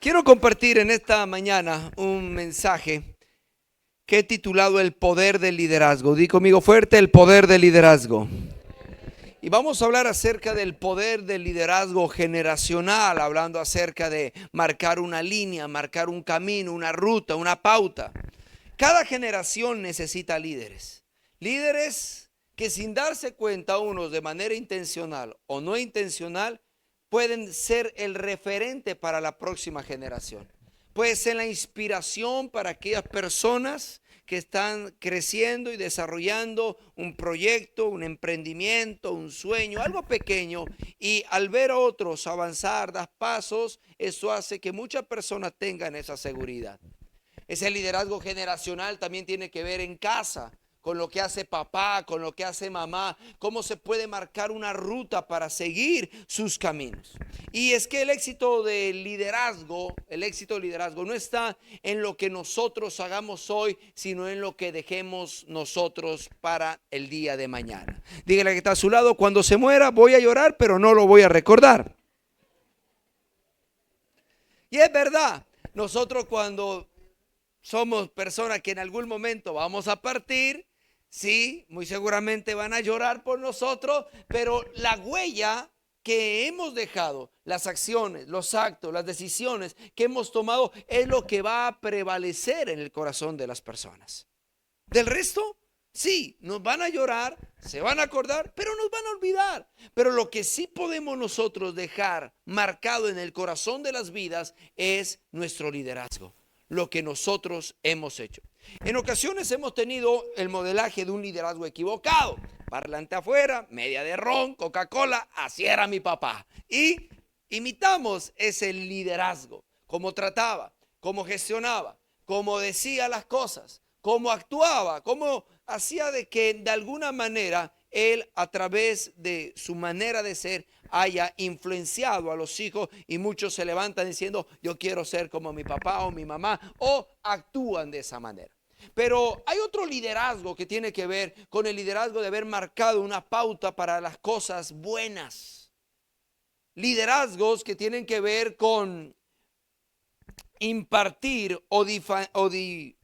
Quiero compartir en esta mañana un mensaje que he titulado El poder del liderazgo. Di conmigo fuerte, el poder del liderazgo. Y vamos a hablar acerca del poder del liderazgo generacional, hablando acerca de marcar una línea, marcar un camino, una ruta, una pauta. Cada generación necesita líderes. Líderes que sin darse cuenta unos de manera intencional o no intencional, pueden ser el referente para la próxima generación. Puede ser la inspiración para aquellas personas que están creciendo y desarrollando un proyecto, un emprendimiento, un sueño, algo pequeño. Y al ver a otros avanzar, dar pasos, eso hace que muchas personas tengan esa seguridad. Ese liderazgo generacional también tiene que ver en casa, con lo que hace papá, con lo que hace mamá, cómo se puede marcar una ruta para seguir sus caminos. Y es que el éxito del liderazgo no está en lo que nosotros hagamos hoy, sino en lo que dejemos nosotros para el día de mañana. Dígale que está a su lado: cuando se muera voy a llorar, pero no lo voy a recordar. Y es verdad, nosotros cuando somos personas que en algún momento vamos a partir, sí, muy seguramente van a llorar por nosotros, pero la huella que hemos dejado, las acciones, los actos, las decisiones que hemos tomado es lo que va a prevalecer en el corazón de las personas. Del resto, sí, nos van a llorar, se van a acordar, pero nos van a olvidar. Pero lo que sí podemos nosotros dejar marcado en el corazón de las vidas es nuestro liderazgo, lo que nosotros hemos hecho. En ocasiones hemos tenido el modelaje de un liderazgo equivocado. Parlante afuera, media de ron, Coca-Cola, así era mi papá. Y imitamos ese liderazgo, cómo trataba, cómo gestionaba, cómo decía las cosas, cómo actuaba, cómo hacía de que de alguna manera él, a través de su manera de ser, haya influenciado a los hijos, y muchos se levantan diciendo: yo quiero ser como mi papá o mi mamá, o actúan de esa manera. Pero hay otro liderazgo que tiene que ver con el liderazgo de haber marcado una pauta para las cosas buenas. Liderazgos que tienen que ver con impartir o difundir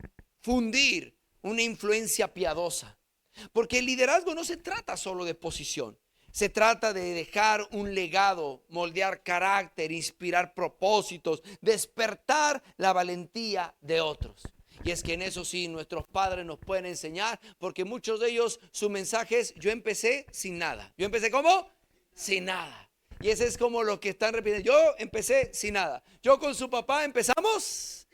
una influencia piadosa. Porque el liderazgo no se trata solo de posición. Se trata de dejar un legado, moldear carácter, inspirar propósitos, despertar la valentía de otros. Y es que en eso sí nuestros padres nos pueden enseñar, porque muchos de ellos, su mensaje es: yo empecé sin nada. ¿Yo empecé cómo? Sin nada. Y ese es como lo que están repitiendo: yo empecé sin nada. Yo con su papá empezamos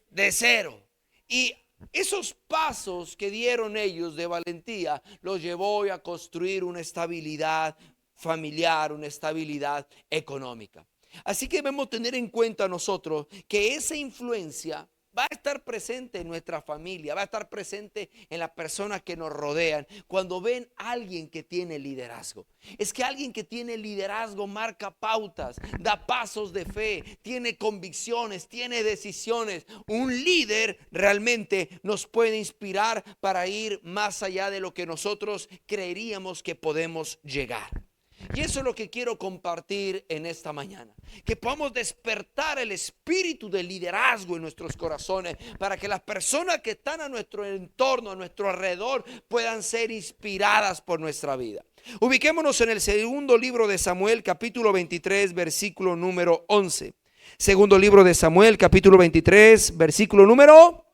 de cero. Y esos pasos que dieron ellos de valentía los llevó a construir una estabilidad familiar, una estabilidad económica. Así que debemos tener en cuenta nosotros que esa influencia va a estar presente en nuestra familia, va a estar presente en las personas que nos rodean cuando ven a alguien que tiene liderazgo. Es que alguien que tiene liderazgo marca pautas, da pasos de fe, tiene convicciones, tiene decisiones. Un líder realmente nos puede inspirar para ir más allá de lo que nosotros creeríamos que podemos llegar. Y eso es lo que quiero compartir en esta mañana, que podamos despertar el espíritu de liderazgo en nuestros corazones, para que las personas que están a nuestro entorno, a nuestro alrededor, puedan ser inspiradas por nuestra vida. Ubiquémonos en el segundo libro de Samuel, capítulo 23, versículo número 11. Segundo libro de Samuel, capítulo 23, versículo número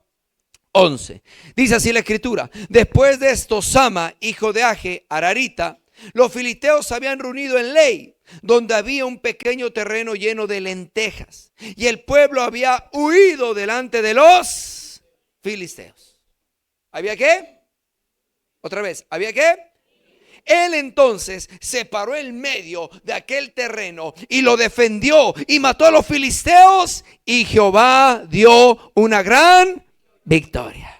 11. Dice así la escritura: después de esto, Sama, hijo de Age, Ararita, los filisteos se habían reunido en Ley, donde había un pequeño terreno lleno de lentejas, y el pueblo había huido delante de los filisteos. ¿Había qué? Otra vez, ¿había qué? Él entonces se paró en medio de aquel terreno y lo defendió y mató a los filisteos, y Jehová dio una gran victoria.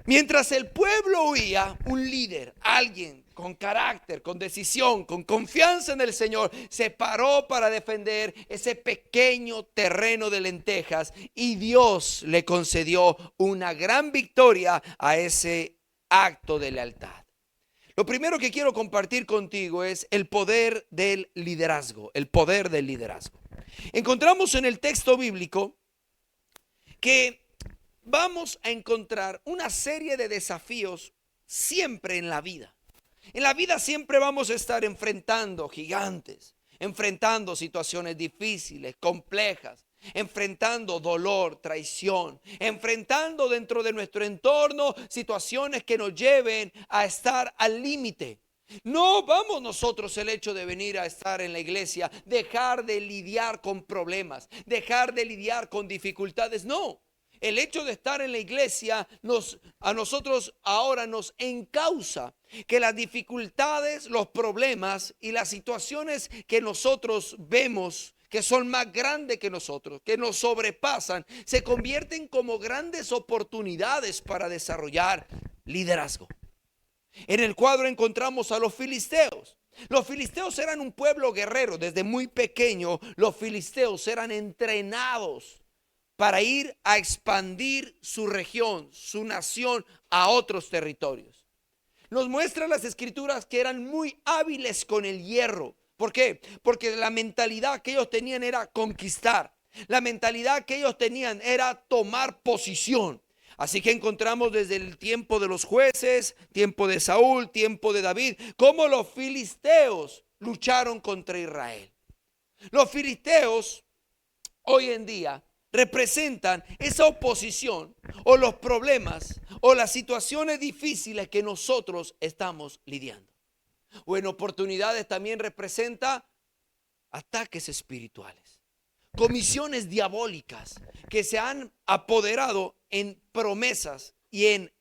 Mientras el pueblo huía, un líder, alguien con carácter, con decisión, con confianza en el Señor, se paró para defender ese pequeño terreno de lentejas, y Dios le concedió una gran victoria a ese acto de lealtad. Lo primero que quiero compartir contigo es el poder del liderazgo, el poder del liderazgo. Encontramos en el texto bíblico que vamos a encontrar una serie de desafíos siempre en la vida. En la vida siempre vamos a estar enfrentando gigantes, enfrentando situaciones difíciles, complejas, enfrentando dolor, traición, enfrentando dentro de nuestro entorno situaciones que nos lleven a estar al límite. No vamos nosotros, el hecho de venir a estar en la iglesia, dejar de lidiar con problemas, dejar de lidiar con dificultades. No, el hecho de estar en la iglesia a nosotros ahora nos encausa que las dificultades, los problemas y las situaciones que nosotros vemos, que son más grandes que nosotros, que nos sobrepasan, se convierten como grandes oportunidades para desarrollar liderazgo. En el cuadro encontramos a los filisteos. Los filisteos eran un pueblo guerrero. Desde muy pequeño los filisteos eran entrenados para ir a expandir su región, su nación a otros territorios. Nos muestran las escrituras que eran muy hábiles con el hierro. ¿Por qué? Porque la mentalidad que ellos tenían era conquistar. La mentalidad que ellos tenían era tomar posición. Así que encontramos desde el tiempo de los jueces, tiempo de Saúl, tiempo de David, cómo los filisteos lucharon contra Israel. Los filisteos hoy en día representan esa oposición o los problemas o las situaciones difíciles que nosotros estamos lidiando. O en oportunidades también representa ataques espirituales, comisiones diabólicas que se han apoderado en promesas y en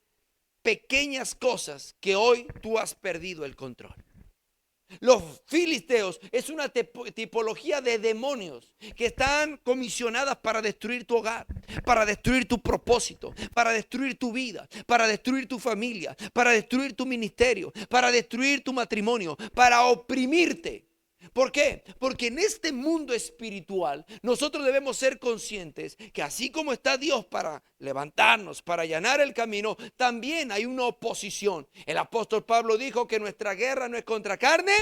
pequeñas cosas que hoy tú has perdido el control. Los filisteos es una tipología de demonios que están comisionadas para destruir tu hogar, para destruir tu propósito, para destruir tu vida, para destruir tu familia, para destruir tu ministerio, para destruir tu matrimonio, para oprimirte. ¿Por qué? Porque en este mundo espiritual nosotros debemos ser conscientes que así como está Dios para levantarnos, para allanar el camino, también hay una oposición. El apóstol Pablo dijo que nuestra guerra no es contra carne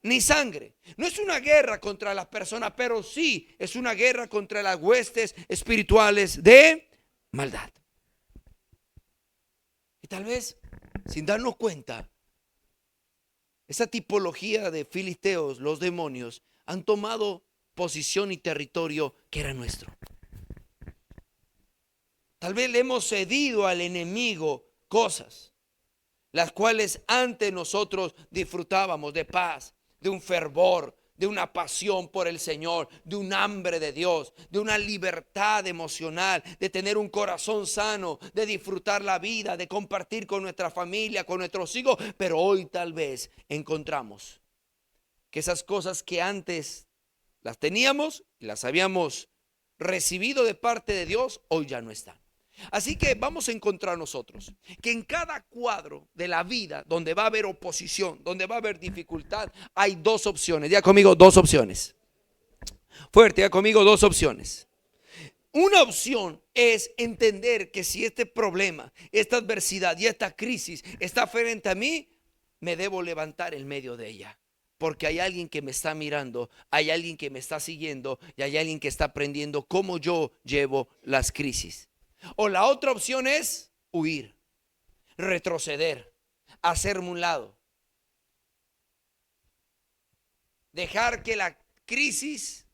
ni sangre. No es una guerra contra las personas, pero sí es una guerra contra las huestes espirituales de maldad. Y tal vez, sin darnos cuenta, esa tipología de filisteos, los demonios, han tomado posición y territorio que era nuestro. Tal vez le hemos cedido al enemigo cosas, las cuales antes nosotros disfrutábamos de paz, de un fervor, de una pasión por el Señor, de un hambre de Dios, de una libertad emocional, de tener un corazón sano, de disfrutar la vida, de compartir con nuestra familia, con nuestros hijos. Pero hoy tal vez encontramos que esas cosas que antes las teníamos y las habíamos recibido de parte de Dios, hoy ya no están. Así que vamos a encontrar nosotros que en cada cuadro de la vida donde va a haber oposición, donde va a haber dificultad, hay dos opciones. Diga conmigo, dos opciones. Fuerte, diga conmigo, dos opciones. Una opción es entender que si este problema, esta adversidad y esta crisis está frente a mí, me debo levantar en medio de ella. Porque hay alguien que me está mirando, hay alguien que me está siguiendo y hay alguien que está aprendiendo cómo yo llevo las crisis. O la otra opción es huir, retroceder, hacerme un lado, dejar que la crisis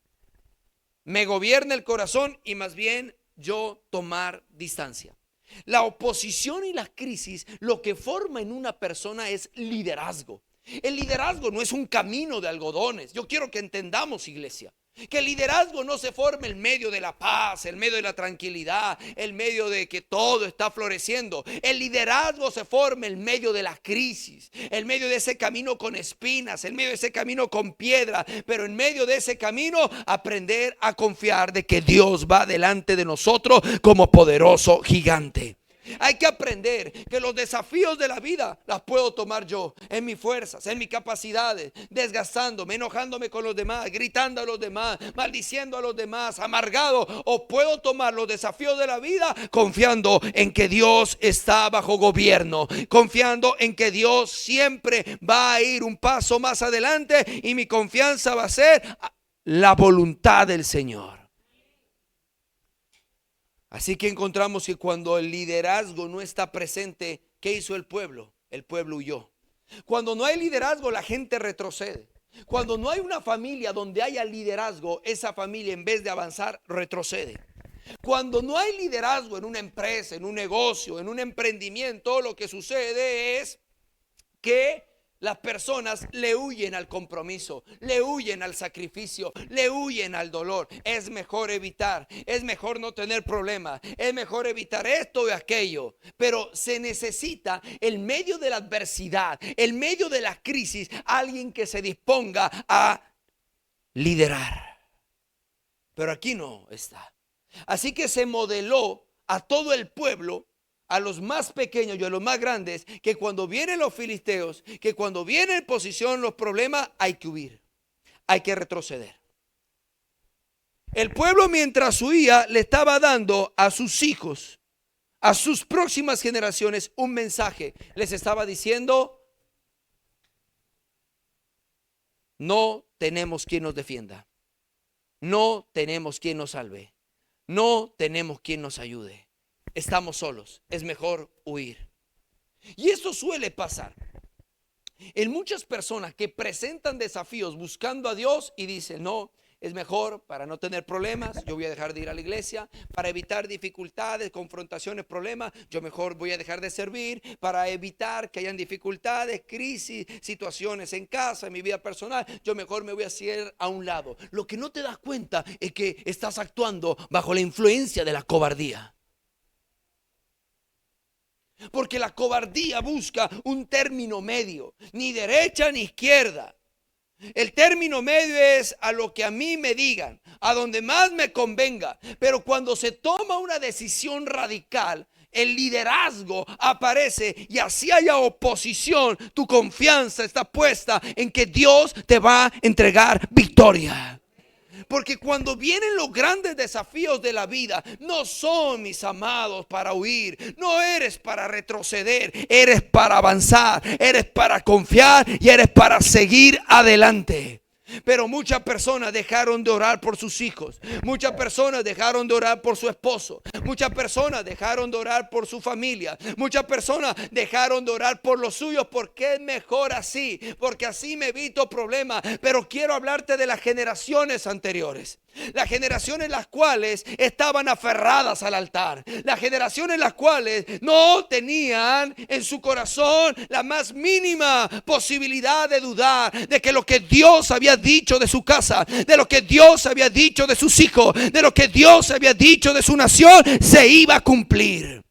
me gobierne el corazón y más bien yo tomar distancia. La oposición y la crisis lo que forma en una persona es liderazgo. El liderazgo no es un camino de algodones. Yo quiero que entendamos, iglesia, que el liderazgo no se forma en medio de la paz, en medio de la tranquilidad, en medio de que todo está floreciendo. El liderazgo se forma en medio de la crisis, en medio de ese camino con espinas, en medio de ese camino con piedra, pero en medio de ese camino aprender a confiar de que Dios va delante de nosotros como poderoso gigante. Hay que aprender que los desafíos de la vida las puedo tomar yo en mis fuerzas, en mis capacidades, desgastándome, enojándome con los demás, gritando a los demás, maldiciendo a los demás, amargado. O puedo tomar los desafíos de la vida confiando en que Dios está bajo gobierno, confiando en que Dios siempre va a ir un paso más adelante y mi confianza va a ser la voluntad del Señor. Así que encontramos que cuando el liderazgo no está presente, ¿qué hizo el pueblo? El pueblo huyó. Cuando no hay liderazgo, la gente retrocede. Cuando no hay una familia donde haya liderazgo, esa familia en vez de avanzar, retrocede. Cuando no hay liderazgo en una empresa, en un negocio, en un emprendimiento, lo que sucede es que las personas le huyen al compromiso, le huyen al sacrificio, le huyen al dolor. Es mejor evitar, es mejor no tener problemas, es mejor evitar esto y aquello. Pero se necesita en medio de la adversidad, en medio de la crisis, alguien que se disponga a liderar. Pero aquí no está. Así que se modeló a todo el pueblo, a los más pequeños y a los más grandes, que cuando vienen los filisteos, que cuando vienen en posición los problemas, hay que huir, hay que retroceder. El pueblo, mientras huía, le estaba dando a sus hijos, a sus próximas generaciones, un mensaje. Les estaba diciendo: no tenemos quien nos defienda, no tenemos quien nos salve, no tenemos quien nos ayude. Estamos solos, es mejor huir. Y esto suele pasar en muchas personas que presentan desafíos buscando a Dios y dicen: no, es mejor, para no tener problemas, yo voy a dejar de ir a la iglesia. Para evitar dificultades, confrontaciones, problemas, yo mejor voy a dejar de servir. Para evitar que hayan dificultades, crisis, situaciones en casa, en mi vida personal, yo mejor me voy a hacer a un lado. Lo que no te das cuenta es que estás actuando bajo la influencia de la cobardía. Porque la cobardía busca un término medio, ni derecha ni izquierda. El término medio es a lo que a mí me digan, a donde más me convenga. Pero cuando se toma una decisión radical, el liderazgo aparece, y así haya oposición, tu confianza está puesta en que Dios te va a entregar victoria. Porque cuando vienen los grandes desafíos de la vida, no son, mis amados, para huir. No eres para retroceder, eres para avanzar, eres para confiar y eres para seguir adelante. Pero muchas personas dejaron de orar por sus hijos. Muchas personas dejaron de orar por su esposo. Muchas personas dejaron de orar por su familia. Muchas personas dejaron de orar por los suyos, porque es mejor así, porque así me evito problemas. Pero quiero hablarte de las generaciones anteriores. Las generaciones las cuales estaban aferradas al altar. Las generaciones las cuales no tenían en su corazón la más mínima posibilidad de dudar de que lo que Dios había dicho de su casa, de lo que Dios había dicho de sus hijos, de lo que Dios había dicho de su nación, se iba a cumplir.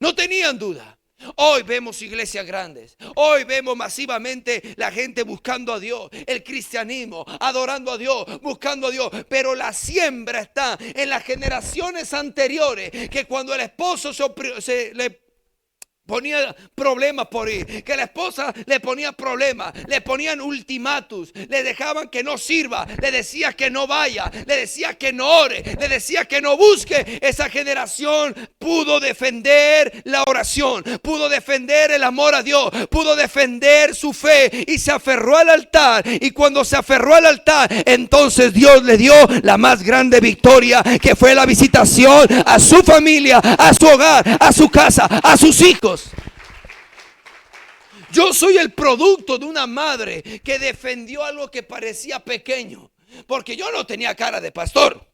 No tenían duda. Hoy vemos iglesias grandes, hoy vemos masivamente la gente buscando a Dios, el cristianismo, adorando a Dios, buscando a Dios. Pero la siembra está en las generaciones anteriores, que cuando el esposo le ponía problemas por ir, que la esposa le ponía problemas, le ponían ultimatus, le dejaban que no sirva, le decía que no vaya, le decía que no ore, le decía que no busque. Esa generación pudo defender la oración, pudo defender el amor a Dios, pudo defender su fe y se aferró al altar. Y cuando se aferró al altar, entonces Dios le dio la más grande victoria, que fue la visitación a su familia, a su hogar, a su casa, a sus hijos. Yo soy el producto de una madre que defendió algo que parecía pequeño, porque yo no tenía cara de pastor.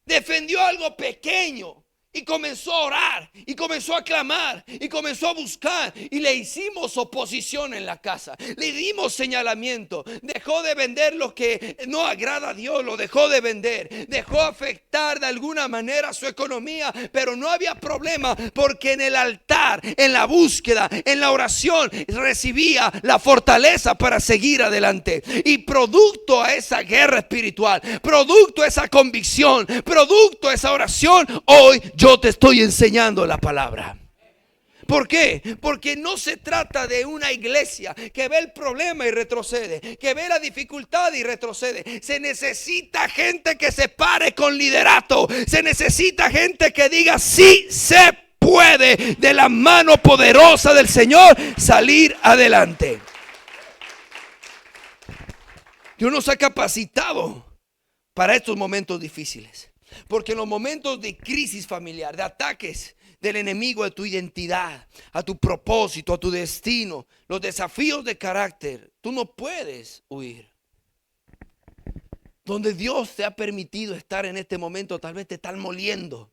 Defendió algo pequeño y comenzó a orar, y comenzó a clamar, y comenzó a buscar, y le hicimos oposición en la casa, le dimos señalamiento. Dejó de vender lo que no agrada a Dios, lo dejó de vender, dejó afectar de alguna manera su economía, pero no había problema, porque en el altar, en la búsqueda, en la oración, recibía la fortaleza para seguir adelante. Y producto a esa guerra espiritual, producto a esa convicción, producto a esa oración, hoy yo te estoy enseñando la palabra. ¿Por qué? Porque no se trata de una iglesia que ve el problema y retrocede, que ve la dificultad y retrocede. Se necesita gente que se pare con liderato. Se necesita gente que diga: sí se puede, de la mano poderosa del Señor, salir adelante. Dios nos ha capacitado para estos momentos difíciles. Porque en los momentos de crisis familiar, de ataques del enemigo a tu identidad, a tu propósito, a tu destino, los desafíos de carácter, tú no puedes huir. Donde Dios te ha permitido estar en este momento, tal vez te están moliendo.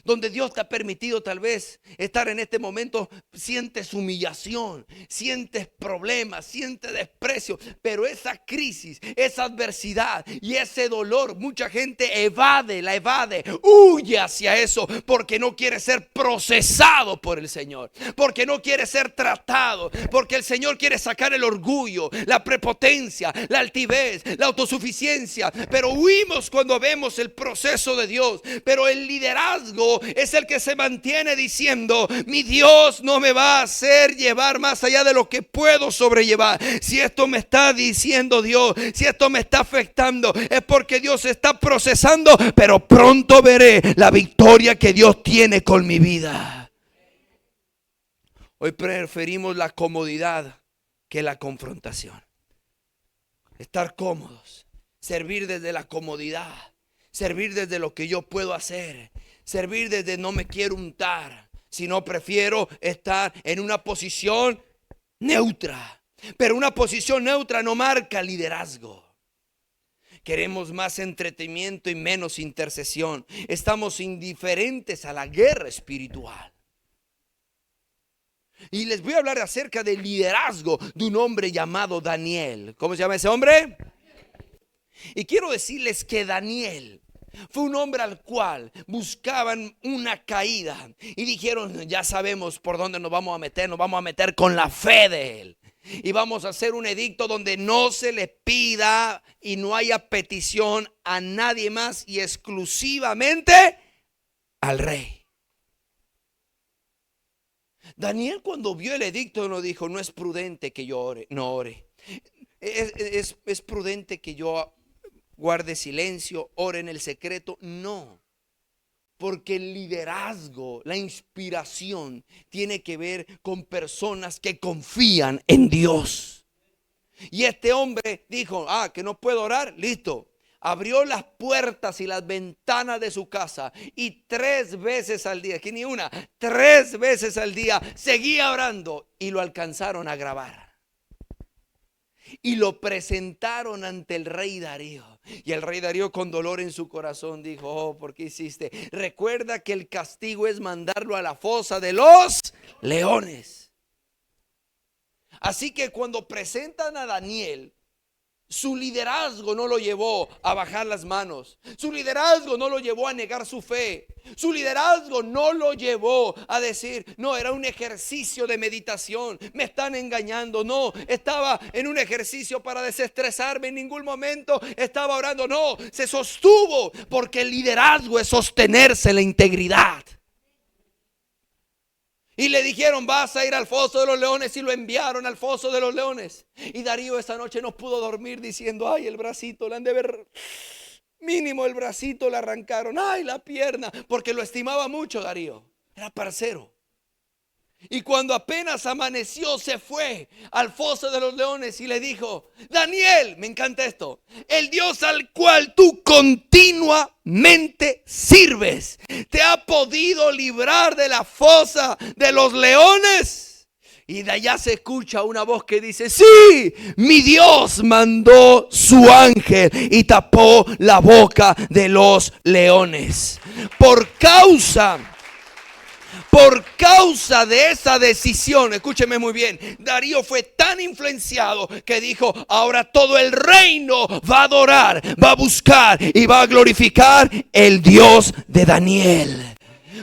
Donde Dios te ha permitido tal vez estar en este momento, sientes humillación, sientes problemas, sientes desprecio. Pero esa crisis, esa adversidad y ese dolor, mucha gente la evade, huye hacia eso porque no quiere ser procesado por el Señor, porque no quiere ser tratado, porque el Señor quiere sacar el orgullo, la prepotencia, la altivez, la autosuficiencia. Pero huimos cuando vemos el proceso de Dios. Pero el liderazgo es el que se mantiene diciendo: mi Dios no me va a hacer llevar más allá de lo que puedo sobrellevar. Si esto me está diciendo Dios, si esto me está afectando, es porque Dios está procesando, pero pronto veré la victoria que Dios tiene con mi vida. Hoy preferimos la comodidad que la confrontación. Estar cómodos, servir desde la comodidad, servir desde lo que yo puedo hacer, servir desde no me quiero untar, sino prefiero estar en una posición neutra. Pero una posición neutra no marca liderazgo. Queremos más entretenimiento y menos intercesión. Estamos indiferentes a la guerra espiritual. Y les voy a hablar acerca del liderazgo de un hombre llamado Daniel. ¿Cómo se llama ese hombre? Y quiero decirles que Daniel fue un hombre al cual buscaban una caída y dijeron: ya sabemos por dónde nos vamos a meter con la fe de él. Y vamos a hacer un edicto donde no se le pida y no haya petición a nadie más y exclusivamente al rey. Daniel, cuando vio el edicto, no dijo: no es prudente que yo ore, no ore. Es prudente que yo guarde silencio, ore en el secreto. No, porque el liderazgo, la inspiración tiene que ver con personas que confían en Dios. Y este hombre dijo: que no puedo orar, listo. Abrió las puertas y las ventanas de su casa y 3 veces al día, que ni una, 3 veces al día seguía orando, y lo alcanzaron a grabar. Y lo presentaron ante el rey Darío. Y el rey Darío, con dolor en su corazón, dijo: oh, ¿por qué hiciste? Recuerda que el castigo es mandarlo a la fosa de los leones. Así que cuando presentan a Daniel, su liderazgo no lo llevó a bajar las manos. Su liderazgo no lo llevó a negar su fe. Su liderazgo no lo llevó a decir: no, era un ejercicio de meditación, me están engañando. No, estaba en un ejercicio para desestresarme. En ningún momento estaba orando. No, se sostuvo, porque el liderazgo es sostenerse en la integridad. Y le dijeron: vas a ir al foso de los leones. Y lo enviaron al foso de los leones. Y Darío esa noche no pudo dormir diciendo: ay, el bracito, le han de ver, mínimo el bracito le arrancaron, ay, la pierna. Porque lo estimaba mucho Darío, era parcero. Y cuando apenas amaneció, se fue al foso de los leones y le dijo: Daniel, me encanta esto, el Dios al cual tú continuamente sirves, ¿te ha podido librar de la fosa de los leones? Y de allá se escucha una voz que dice: sí, mi Dios mandó su ángel y tapó la boca de los leones. Por causa de esa decisión, escúcheme muy bien, Darío fue tan influenciado que dijo: ahora todo el reino va a adorar, va a buscar y va a glorificar el Dios de Daniel.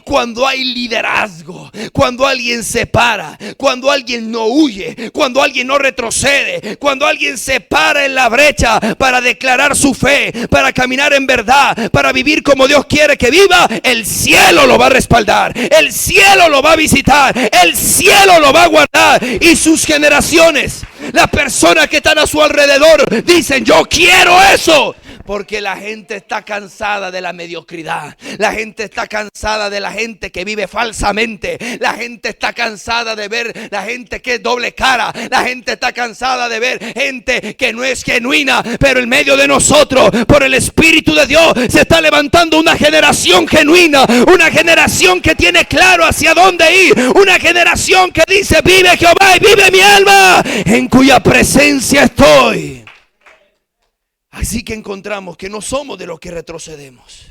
Cuando hay liderazgo, cuando alguien se para, cuando alguien no huye, cuando alguien no retrocede, cuando alguien se para en la brecha para declarar su fe, para caminar en verdad, para vivir como Dios quiere que viva, el cielo lo va a respaldar, el cielo lo va a visitar, el cielo lo va a guardar. Y sus generaciones, las personas que están a su alrededor, dicen: yo quiero eso. Porque la gente está cansada de la mediocridad. La gente está cansada de la gente que vive falsamente. La gente está cansada de ver la gente que es doble cara. La gente está cansada de ver gente que no es genuina. Pero en medio de nosotros, por el Espíritu de Dios, se está levantando una generación genuina. Una generación que tiene claro hacia dónde ir. Una generación que dice: vive Jehová y vive mi alma, en cuya presencia estoy. Así que encontramos que no somos de los que retrocedemos.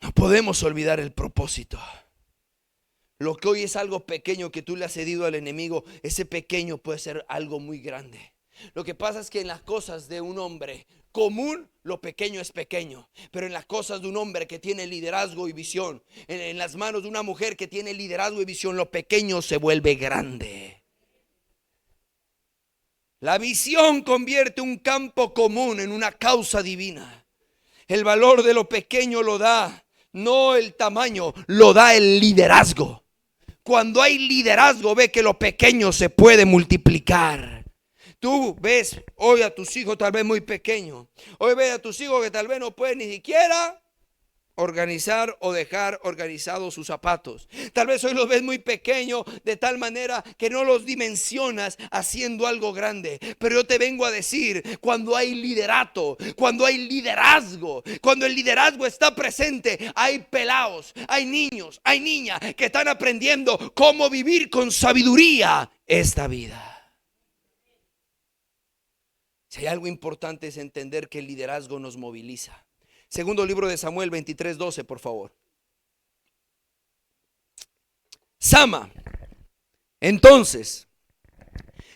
No podemos olvidar el propósito. Lo que hoy es algo pequeño que tú le has cedido al enemigo, ese pequeño puede ser algo muy grande. Lo que pasa es que en las cosas de un hombre común, lo pequeño es pequeño. Pero en las cosas de un hombre que tiene liderazgo y visión, en las manos de una mujer que tiene liderazgo y visión, lo pequeño se vuelve grande. La visión convierte un campo común en una causa divina. El valor de lo pequeño lo da, no el tamaño, lo da el liderazgo. Cuando hay liderazgo, ve que lo pequeño se puede multiplicar. Tú ves hoy a tus hijos tal vez muy pequeños. Hoy ves a tus hijos que tal vez no pueden ni siquiera organizar o dejar organizados sus zapatos. Tal vez hoy los ves muy pequeños, de tal manera que no los dimensionas haciendo algo grande. Pero yo te vengo a decir, cuando hay liderato, cuando hay liderazgo, cuando el liderazgo está presente, hay pelados, hay niños, hay niñas que están aprendiendo cómo vivir con sabiduría esta vida. Si hay algo importante es entender que el liderazgo nos moviliza. Segundo libro de Samuel 23:12, por favor. Sama, entonces,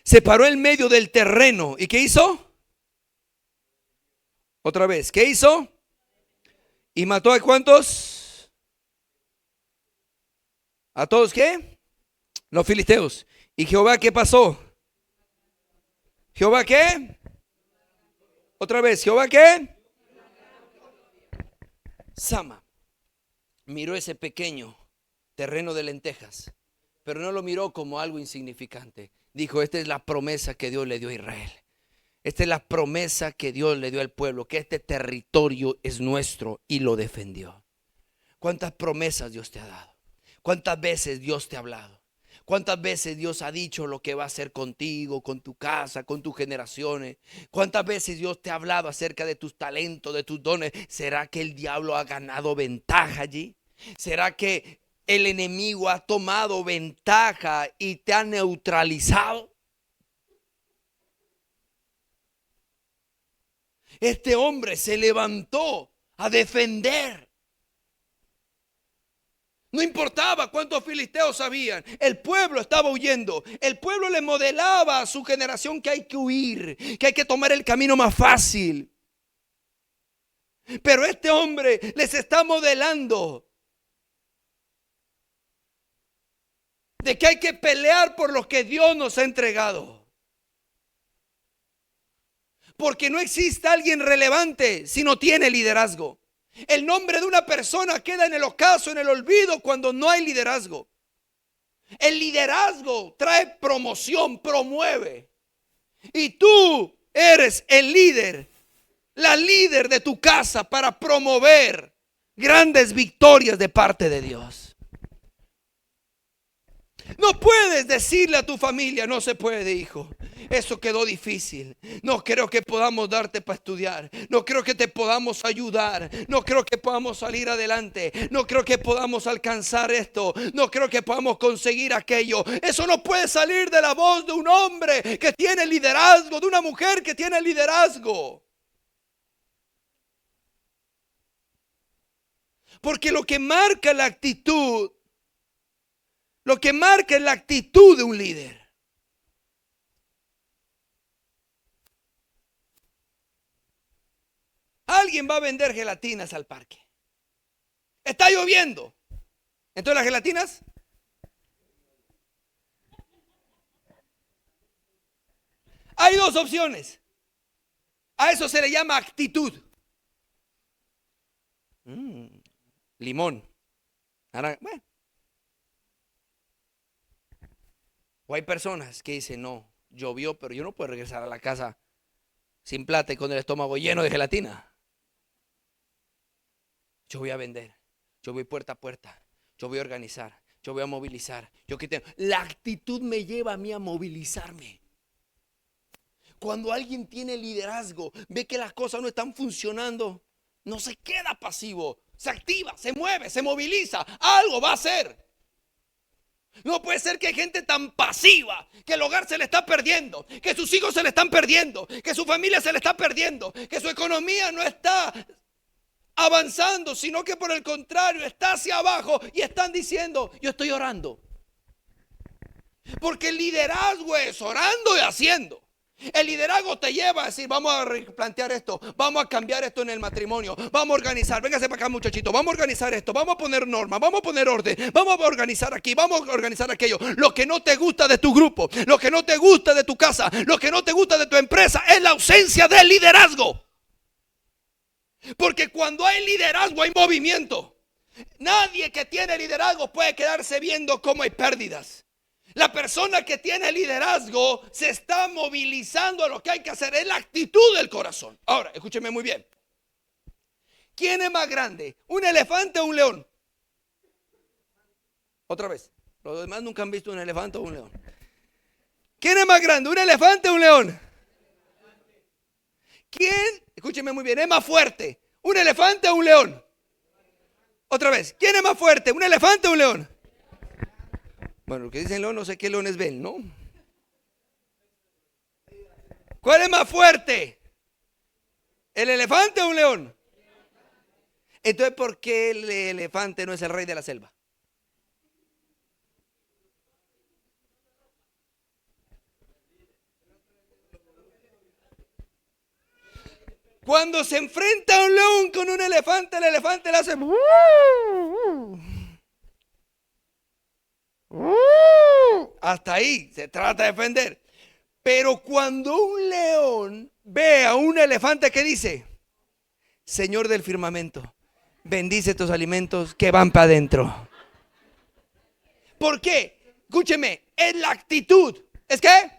se paró en medio del terreno. ¿Y qué hizo? Otra vez, ¿qué hizo? ¿Y mató a cuántos? ¿A todos qué? Los filisteos. ¿Y Jehová qué pasó? ¿Jehová qué? Otra vez, ¿Jehová qué? Sama miró ese pequeño terreno de lentejas, pero no lo miró como algo insignificante. Dijo: esta es la promesa que Dios le dio a Israel. Esta es la promesa que Dios le dio al pueblo, que este territorio es nuestro, y lo defendió. ¿Cuántas promesas Dios te ha dado? ¿Cuántas veces Dios te ha hablado? ¿Cuántas veces Dios ha dicho lo que va a hacer contigo, con tu casa, con tus generaciones? ¿Cuántas veces Dios te ha hablado acerca de tus talentos, de tus dones? ¿Será que el diablo ha ganado ventaja allí? ¿Será que el enemigo ha tomado ventaja y te ha neutralizado? Este hombre se levantó a defender. No importaba cuántos filisteos habían, el pueblo estaba huyendo. El pueblo le modelaba a su generación que hay que huir, que hay que tomar el camino más fácil. Pero este hombre les está modelando de que hay que pelear por lo que Dios nos ha entregado. Porque no existe alguien relevante si no tiene liderazgo. El nombre de una persona queda en el ocaso, en el olvido, cuando no hay liderazgo. El liderazgo trae promoción, promueve. Y tú eres el líder, la líder de tu casa para promover grandes victorias de parte de Dios. No puedes decirle a tu familia: no se puede, hijo, eso quedó difícil, no creo que podamos darte para estudiar, no creo que te podamos ayudar, no creo que podamos salir adelante, no creo que podamos alcanzar esto, no creo que podamos conseguir aquello. Eso no puede salir de la voz de un hombre que tiene liderazgo, de una mujer que tiene liderazgo. Porque lo que marca la actitud, lo que marca es la actitud de un líder. Alguien va a vender gelatinas al parque. Está lloviendo. Entonces las gelatinas, hay dos opciones. A eso se le llama actitud. Limón. Bueno. O hay personas que dicen: no, llovió, pero yo no puedo regresar a la casa sin plata y con el estómago lleno de gelatina. Yo voy a vender, yo voy puerta a puerta, yo voy a organizar, yo voy a movilizar. La actitud me lleva a mí a movilizarme. Cuando alguien tiene liderazgo, ve que las cosas no están funcionando, no se queda pasivo, se activa, se mueve, se moviliza, algo va a hacer. No puede ser que hay gente tan pasiva, que el hogar se le está perdiendo, que sus hijos se le están perdiendo, que su familia se le está perdiendo, que su economía no está avanzando, sino que por el contrario está hacia abajo y están diciendo: yo estoy orando. Porque el liderazgo es orando y haciendo. El liderazgo te lleva a decir: vamos a replantear esto, vamos a cambiar esto en el matrimonio, vamos a organizar, véngase para acá muchachito, vamos a organizar esto, vamos a poner normas, vamos a poner orden, vamos a organizar aquí, vamos a organizar aquello. Lo que no te gusta de tu grupo, lo que no te gusta de tu casa, lo que no te gusta de tu empresa es la ausencia del liderazgo. Porque cuando hay liderazgo hay movimiento. Nadie que tiene liderazgo puede quedarse viendo cómo hay pérdidas. La persona que tiene liderazgo se está movilizando a lo que hay que hacer. Es la actitud del corazón. Ahora, escúcheme muy bien. ¿Quién es más grande? ¿Un elefante o un león? Otra vez. Los demás nunca han visto un elefante o un león. ¿Quién es más grande? ¿Un elefante o un león? ¿Quién, escúcheme muy bien, es más fuerte? ¿Un elefante o un león? Otra vez. ¿Quién es más fuerte? ¿Un elefante o un león? Bueno, lo que dicen león, no sé qué leones ven, ¿no? ¿Cuál es más fuerte? ¿El elefante o un león? Entonces, ¿por qué el elefante no es el rey de la selva? Cuando se enfrenta un león con un elefante, el elefante le hace... Hasta ahí se trata de defender. Pero cuando un león ve a un elefante, ¿qué dice? Señor del firmamento, bendice estos alimentos que van para adentro. ¿Por qué? Escúcheme, es la actitud. ¿Es qué?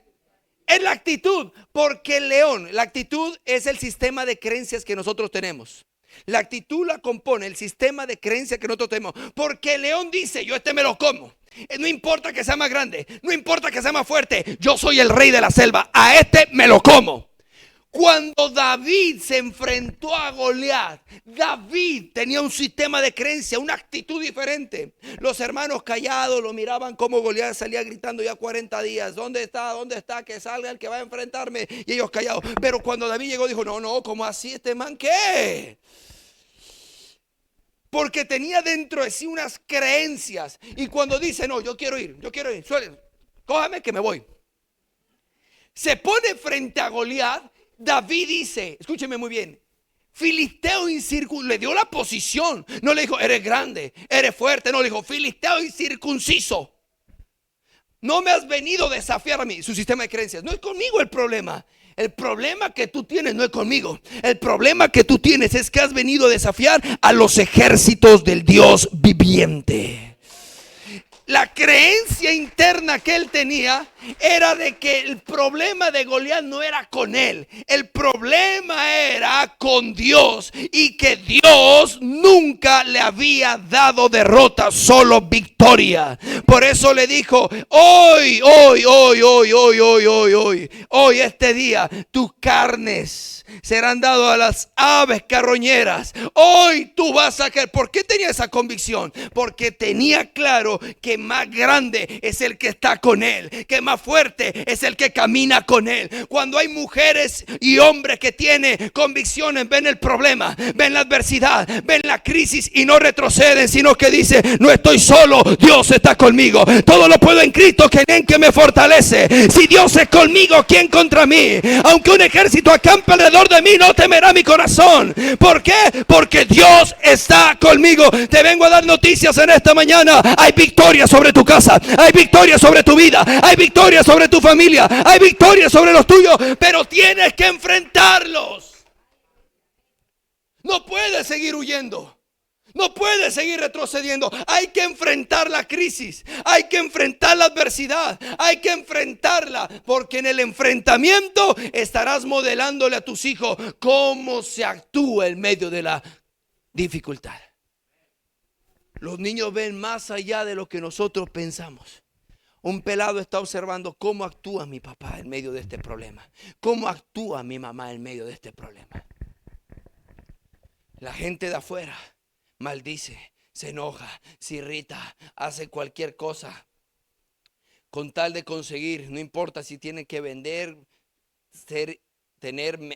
Es la actitud. Porque el león, la actitud es el sistema de creencias que nosotros tenemos. La actitud la compone el sistema de creencias que nosotros tenemos. Porque el león dice: yo me lo como. No importa que sea más grande, no importa que sea más fuerte, yo soy el rey de la selva, a me lo como. Cuando David se enfrentó a Goliat, David tenía un sistema de creencia, una actitud diferente. Los hermanos callados lo miraban como Goliat salía gritando ya 40 días: ¿dónde está? ¿Dónde está? Que salga el que va a enfrentarme. Y ellos callados. Pero cuando David llegó, dijo: no, ¿cómo así este man qué? Porque tenía dentro de sí unas creencias. Y cuando dice: no, yo quiero ir, cójame que me voy. Se pone frente a Goliat. David dice, escúcheme muy bien, filisteo incircunciso, le dio la posición. No le dijo: eres grande, eres fuerte. No, le dijo: filisteo incircunciso, no me has venido a desafiar a mí. Su sistema de creencias: no es conmigo el problema. El problema que tú tienes no es conmigo. El problema que tú tienes es que has venido a desafiar a los ejércitos del Dios viviente. La creencia interna que él tenía era de que el problema de Goliat no era con él. El problema era con Dios. Y que Dios nunca le había dado derrota, solo victoria. Por eso le dijo: hoy, este día, tus carnes serán dadas a las aves carroñeras. Hoy tú vas a caer. ¿Por qué tenía esa convicción? Porque tenía claro que más grande es el que está con él, que más fuerte es el que camina con él. Cuando hay mujeres y hombres que tienen convicciones, ven el problema, ven la adversidad, ven la crisis y no retroceden, sino que dicen: no estoy solo, Dios está conmigo. Todo lo puedo en Cristo que me fortalece. Si Dios es conmigo, ¿quién contra mí? Aunque un ejército acampe alrededor de mí, no temerá mi corazón. ¿Por qué? Porque Dios está conmigo. Te vengo a dar noticias en esta mañana. Hay victoria sobre tu casa, hay victoria sobre tu vida, hay victoria sobre tu familia, hay victoria sobre los tuyos, pero tienes que enfrentarlos. No puedes seguir huyendo. No puede seguir retrocediendo. Hay que enfrentar la crisis. Hay que enfrentar la adversidad. Hay que enfrentarla. Porque en el enfrentamiento estarás modelándole a tus hijos cómo se actúa en medio de la dificultad. Los niños ven más allá de lo que nosotros pensamos. Un pelado está observando cómo actúa mi papá en medio de este problema. Cómo actúa mi mamá en medio de este problema. La gente de afuera maldice, se enoja, se irrita, hace cualquier cosa con tal de conseguir. No importa si tiene que vender,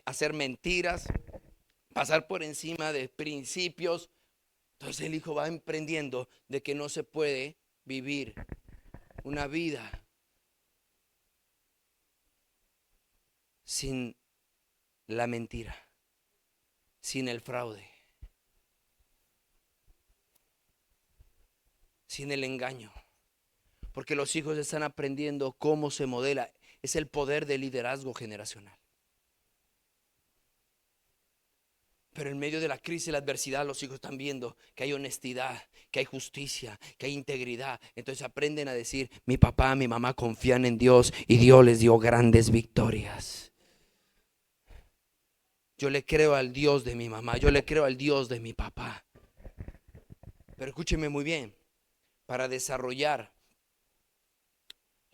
hacer mentiras, pasar por encima de principios. Entonces el hijo va emprendiendo de que no se puede vivir una vida sin la mentira, sin el fraude, sin el engaño. Porque los hijos están aprendiendo cómo se modela. Es el poder del liderazgo generacional. Pero en medio de la crisis y la adversidad, los hijos están viendo que hay honestidad, que hay justicia, que hay integridad. Entonces aprenden a decir: mi papá, mi mamá confían en Dios y Dios les dio grandes victorias. Yo le creo al Dios de mi mamá, yo le creo al Dios de mi papá. Pero escúcheme muy bien, para desarrollar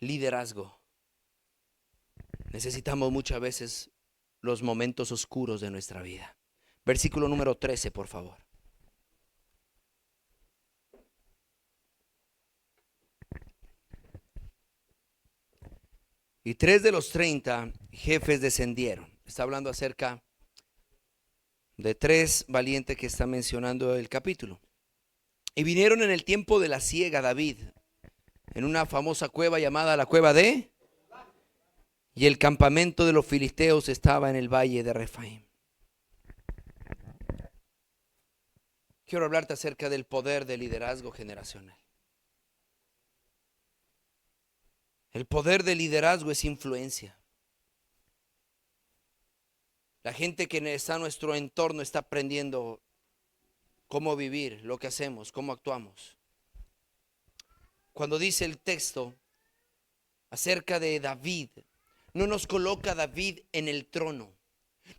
liderazgo necesitamos muchas veces los momentos oscuros de nuestra vida. Versículo número 13, por favor. Y 3 de los 30 jefes descendieron. Está hablando acerca de 3 valientes que está mencionando el capítulo. Y vinieron en el tiempo de la siega David, en una famosa cueva llamada la cueva de... Y el campamento de los filisteos estaba en el valle de Refaim. Quiero hablarte acerca del poder del liderazgo generacional. El poder del liderazgo es influencia. La gente que está en nuestro entorno está aprendiendo cómo vivir, lo que hacemos, cómo actuamos. Cuando dice el texto acerca de David, no nos coloca David en el trono,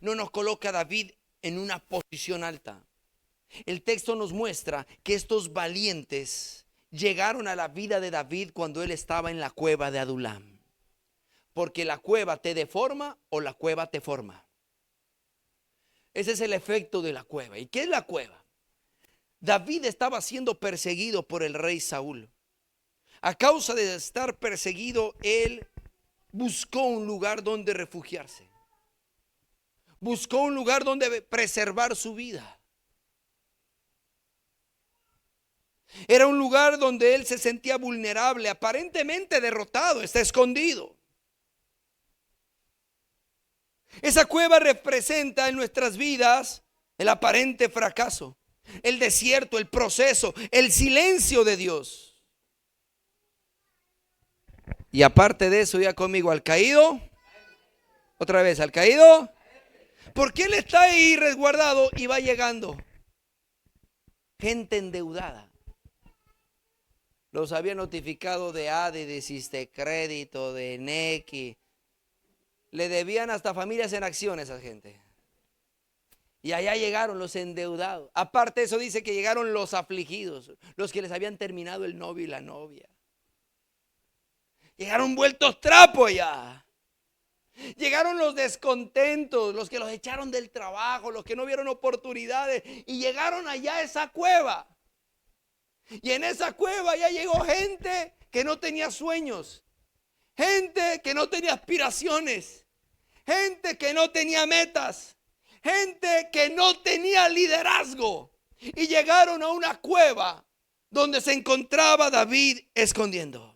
no nos coloca David en una posición alta. El texto nos muestra que estos valientes llegaron a la vida de David cuando él estaba en la cueva de Adulam. Porque la cueva te deforma o la cueva te forma. Ese es el efecto de la cueva. ¿Y qué es la cueva? David estaba siendo perseguido por el rey Saúl. A causa de estar perseguido, él buscó un lugar donde refugiarse. Buscó un lugar donde preservar su vida. Era un lugar donde él se sentía vulnerable, aparentemente derrotado, está escondido. Esa cueva representa en nuestras vidas el aparente fracaso, el desierto, el proceso, el silencio de Dios. Y aparte de eso, ya conmigo, al caído, otra vez, al caído, porque él está ahí resguardado y va llegando gente endeudada. Los había notificado de ADI, de Sistecrédito, de NECI. Le debían hasta familias en acciones a esa gente. Y allá llegaron los endeudados. Aparte de eso, dice que llegaron los afligidos, los que les habían terminado el novio y la novia. Llegaron vueltos trapo allá. Llegaron los descontentos, los que los echaron del trabajo, los que no vieron oportunidades. Y llegaron allá a esa cueva. Y en esa cueva ya llegó gente que no tenía sueños, gente que no tenía aspiraciones, gente que no tenía metas, gente que no tenía liderazgo. Y llegaron a una cueva donde se encontraba David escondiendo.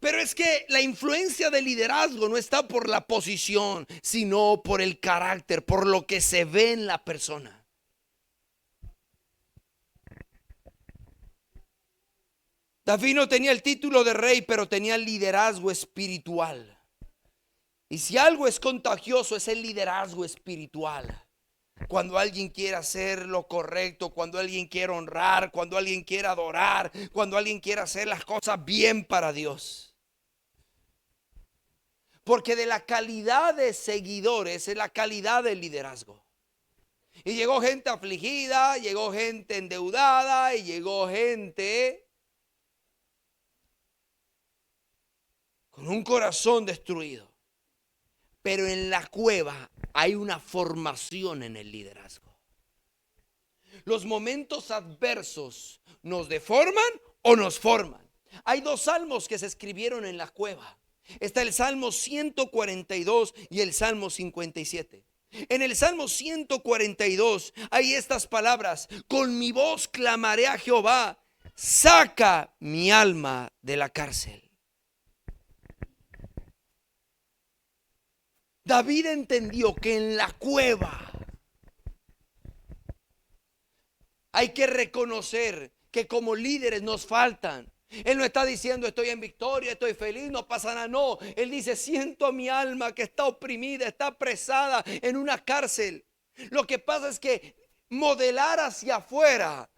Pero es que la influencia del liderazgo no está por la posición, sino por el carácter, por lo que se ve en la persona. David no tenía el título de rey, pero tenía liderazgo espiritual. Y si algo es contagioso, es el liderazgo espiritual. Cuando alguien quiere hacer lo correcto, cuando alguien quiere honrar, cuando alguien quiere adorar, cuando alguien quiere hacer las cosas bien para Dios. Porque de la calidad de seguidores es la calidad del liderazgo. Y llegó gente afligida, llegó gente endeudada y llegó gente con un corazón destruido. Pero en la cueva hay una formación en el liderazgo. Los momentos adversos nos deforman o nos forman. Hay dos salmos que se escribieron en la cueva. Está el Salmo 142 y el Salmo 57. En el Salmo 142 hay estas palabras: con mi voz clamaré a Jehová, saca mi alma de la cárcel. David entendió que en la cueva hay que reconocer que como líderes nos faltan. Él no está diciendo estoy en victoria, estoy feliz, no pasa nada. No, él dice siento mi alma que está oprimida, está apresada en una cárcel. Lo que pasa es que modelar hacia afuera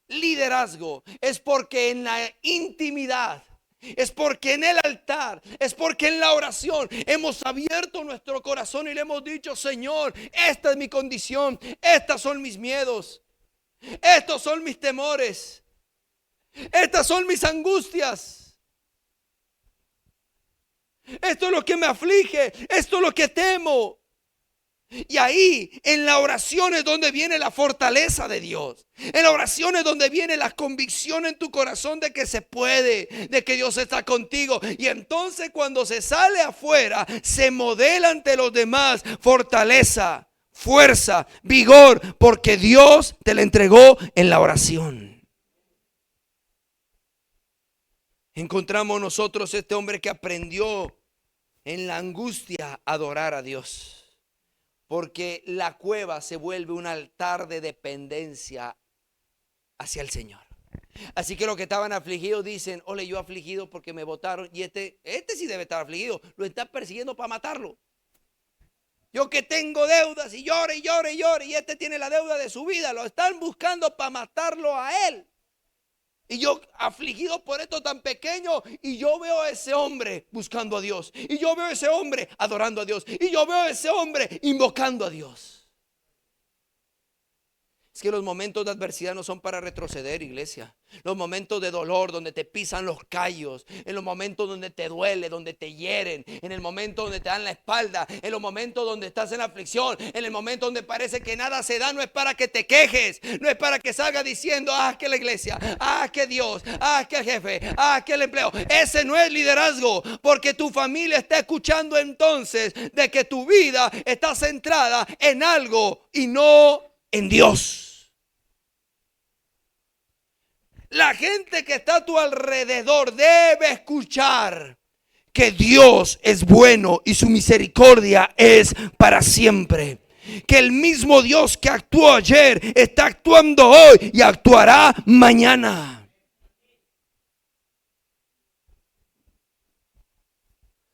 liderazgo es porque en la intimidad, es porque en el altar, es porque en la oración hemos abierto nuestro corazón y le hemos dicho: Señor, esta es mi condición, estas son mis miedos, estos son mis temores, estas son mis angustias, esto es lo que me aflige, esto es lo que temo. Y ahí en la oración es donde viene la fortaleza de Dios. En la oración es donde viene la convicción en tu corazón de que se puede, de que Dios está contigo. Y entonces cuando se sale afuera, se modela ante los demás fortaleza, fuerza, vigor, porque Dios te la entregó en la oración. Encontramos nosotros este hombre que aprendió en la angustia a adorar a Dios. Porque la cueva se vuelve un altar de dependencia hacia el Señor. Así que los que estaban afligidos dicen: ole, yo afligido porque me botaron. Y este sí debe estar afligido. Lo están persiguiendo para matarlo. Yo que tengo deudas y llore y llore y llore. Y este tiene la deuda de su vida. Lo están buscando para matarlo a él. Y yo afligido por esto tan pequeño, y yo veo a ese hombre buscando a Dios, y yo veo a ese hombre adorando a Dios, y yo veo a ese hombre invocando a Dios. Es que los momentos de adversidad no son para retroceder, iglesia. Los momentos de dolor donde te pisan los callos, en los momentos donde te duele, donde te hieren, en el momento donde te dan la espalda, en los momentos donde estás en aflicción, en el momento donde parece que nada se da, no es para que te quejes, no es para que salgas diciendo: que la iglesia, que Dios, que el jefe, que el empleo. Ese no es liderazgo, porque tu familia está escuchando entonces de que tu vida está centrada en algo y no en Dios. La gente que está a tu alrededor debe escuchar que Dios es bueno y su misericordia es para siempre. Que el mismo Dios que actuó ayer está actuando hoy y actuará mañana.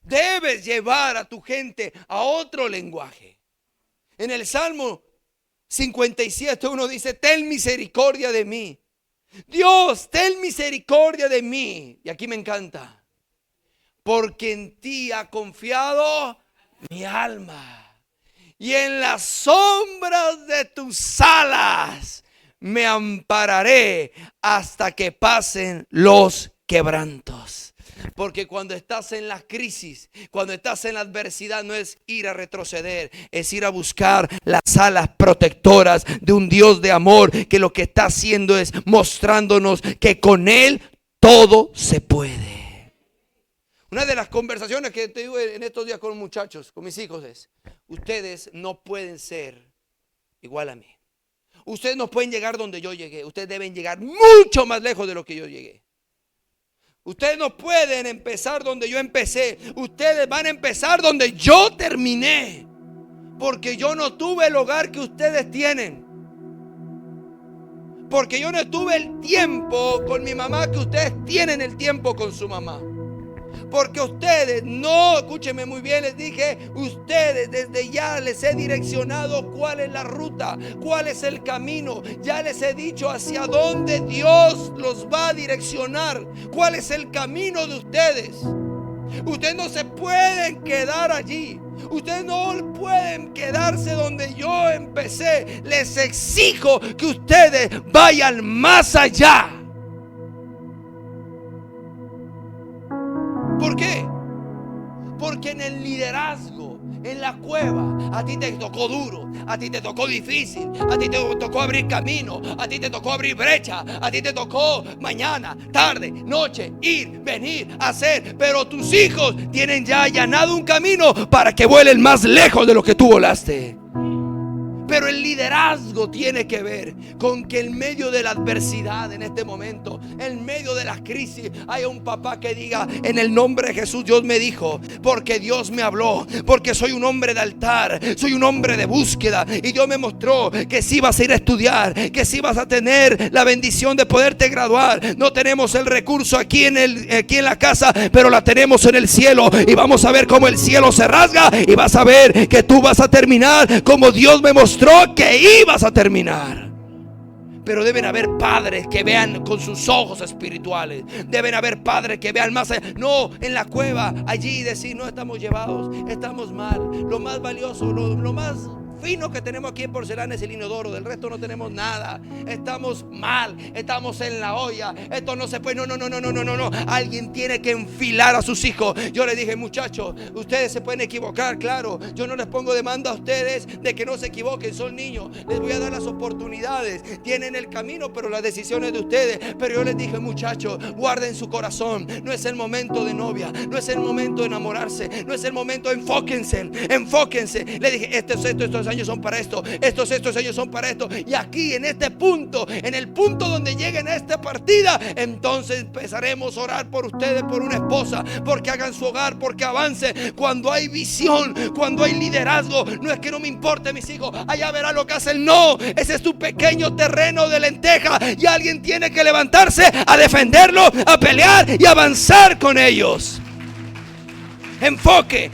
Debes llevar a tu gente a otro lenguaje. En el Salmo 57 uno dice: ten misericordia de mí. Dios, ten misericordia de mí. Y aquí me encanta: porque en ti ha confiado mi alma, y en las sombras de tus alas me ampararé hasta que pasen los quebrantos. Porque cuando estás en la crisis, cuando estás en la adversidad, no es ir a retroceder, es ir a buscar las alas protectoras de un Dios de amor, que lo que está haciendo es mostrándonos que con Él todo se puede. Una de las conversaciones que tuve en estos días con los muchachos, con mis hijos, es: ustedes no pueden ser igual a mí. Ustedes no pueden llegar donde yo llegué. Ustedes deben llegar mucho más lejos de lo que yo llegué. Ustedes no pueden empezar donde yo empecé. Ustedes van a empezar donde yo terminé, porque yo no tuve el hogar que ustedes tienen, porque yo no tuve el tiempo con mi mamá que ustedes tienen el tiempo con su mamá, Porque ustedes no, escúchenme muy bien, les dije, ustedes desde ya les he direccionado cuál es la ruta, cuál es el camino. Ya les he dicho hacia dónde Dios los va a direccionar, cuál es el camino de ustedes. Ustedes no se pueden quedar allí. Ustedes no pueden quedarse donde yo empecé. Les exijo que ustedes vayan más allá. ¿Por qué? Porque en el liderazgo, en la cueva, a ti te tocó duro, a ti te tocó difícil, a ti te tocó abrir camino, a ti te tocó abrir brecha, a ti te tocó mañana, tarde, noche, ir, venir, hacer. Pero tus hijos tienen ya allanado un camino para que vuelen más lejos de lo que tú volaste. Pero el liderazgo tiene que ver con que en medio de la adversidad en este momento, en medio de la crisis, haya un papá que diga: en el nombre de Jesús Dios me dijo, porque Dios me habló, porque soy un hombre de altar, soy un hombre de búsqueda, y Dios me mostró que si vas a ir a estudiar, que si vas a tener la bendición de poderte graduar. No tenemos el recurso aquí en la casa, pero la tenemos en el cielo, y vamos a ver cómo el cielo se rasga, y vas a ver que tú vas a terminar como Dios me mostró que ibas a terminar. Pero deben haber padres que vean con sus ojos espirituales. Deben haber padres que vean más allá. No en la cueva, allí decir: no, estamos llevados, estamos mal. Lo más valioso, lo más fino que tenemos aquí en porcelana es el inodoro. Del resto no tenemos nada. Estamos mal, estamos en la olla. Esto no se puede. No. Alguien tiene que enfilar a sus hijos. Yo les dije: muchachos, ustedes se pueden equivocar, claro. Yo no les pongo demanda a ustedes de que no se equivoquen, son niños. Les voy a dar las oportunidades. Tienen el camino, pero las decisiones de ustedes. Pero yo les dije: muchachos, guarden su corazón. No es el momento de novia, no es el momento de enamorarse, no es el momento. Enfóquense. Le dije: estos años son para esto, estos años son para esto. Y aquí en este punto, en el punto donde lleguen a esta partida, entonces empezaremos a orar por ustedes, por una esposa, porque hagan su hogar, porque avancen. Cuando hay visión, cuando hay liderazgo, no es que no me importe mis hijos, allá verá lo que hacen. No, ese es tu pequeño terreno de lenteja, y alguien tiene que levantarse a defenderlo, a pelear y avanzar con ellos. Enfoque.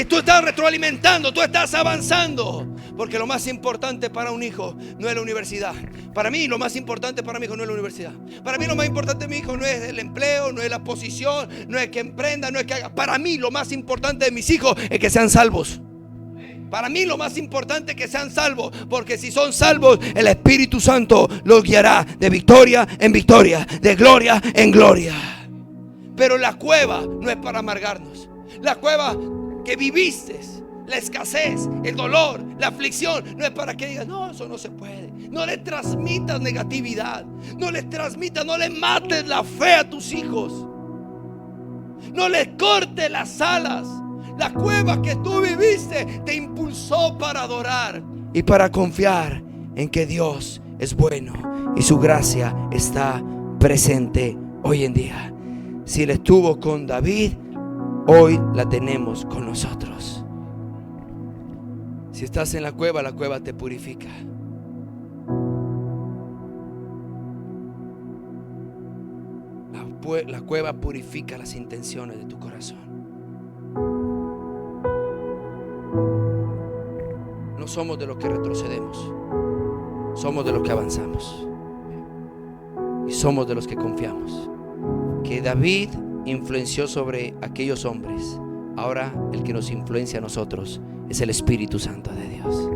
Tú estás retroalimentando, tú estás avanzando. Porque lo más importante para un hijo no es la universidad. Para mí lo más importante para mi hijo no es la universidad. Para mí lo más importante de mi hijo no es el empleo, no es la posición, no es que emprenda, no es que haga. Para mí lo más importante de mis hijos es que sean salvos. Para mí lo más importante es que sean salvos, porque si son salvos, el Espíritu Santo los guiará de victoria en victoria, de gloria en gloria. Pero la cueva no es para amargarnos. La cueva que viviste, la escasez, el dolor, la aflicción, no es para que digas: no, eso no se puede. No le transmitas negatividad. No le mates la fe a tus hijos. No les cortes las alas. La cueva que tú viviste te impulsó para adorar y para confiar en que Dios es bueno y su gracia está presente hoy en día. Si Él estuvo con David, hoy la tenemos con nosotros. Si estás en la cueva te purifica. La cueva purifica las intenciones de tu corazón. No somos de los que retrocedemos, somos de los que avanzamos. Y somos de los que confiamos. Que David influenció sobre aquellos hombres, ahora el que nos influencia a nosotros es el Espíritu Santo de Dios.